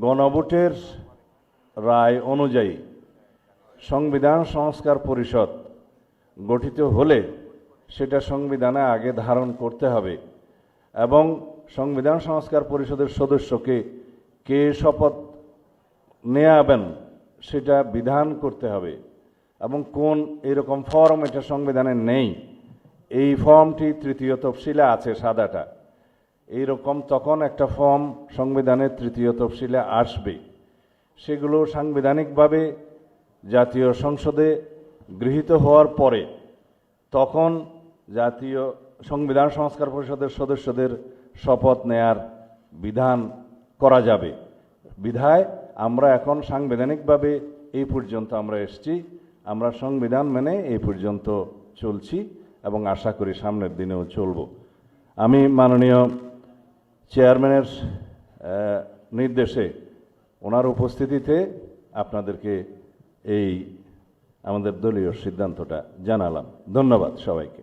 গণভোটের রায় অনুযায়ী সংবিধান সংস্কার পরিষদ গঠিত হলে সেটা সংবিধানে আগে ধারণ করতে হবে এবং সংবিধান সংস্কার পরিষদের সদস্যকে কে শপথ নেয়াবেন সেটা বিধান করতে হবে এবং কোন এরকম ফর্ম এটা সংবিধানে নেই, এই ফর্মটি তৃতীয় তফসিলে আছে সাদাটা, এইরকম তখন একটা ফর্ম সংবিধানের তৃতীয় তফসিলে আসবে। সেগুলো সাংবিধানিকভাবে জাতীয় সংসদে গৃহীত হওয়ার পরে তখন জাতীয় সংবিধান সংস্কার পরিষদের সদস্যদের শপথ নেয়ার বিধান করা যাবে। বিধায় আমরা এখন সাংবিধানিকভাবে এই পর্যন্ত আমরা এসেছি, আমরা সংবিধান মেনে এই পর্যন্ত চলছি এবং আশা করি সামনের দিনেও চলব। আমি মাননীয় চেয়ারম্যানের নির্দেশে ওনার উপস্থিতিতে আপনাদেরকে এই আমাদের দলীয় সিদ্ধান্তটা জানালাম। ধন্যবাদ সবাইকে।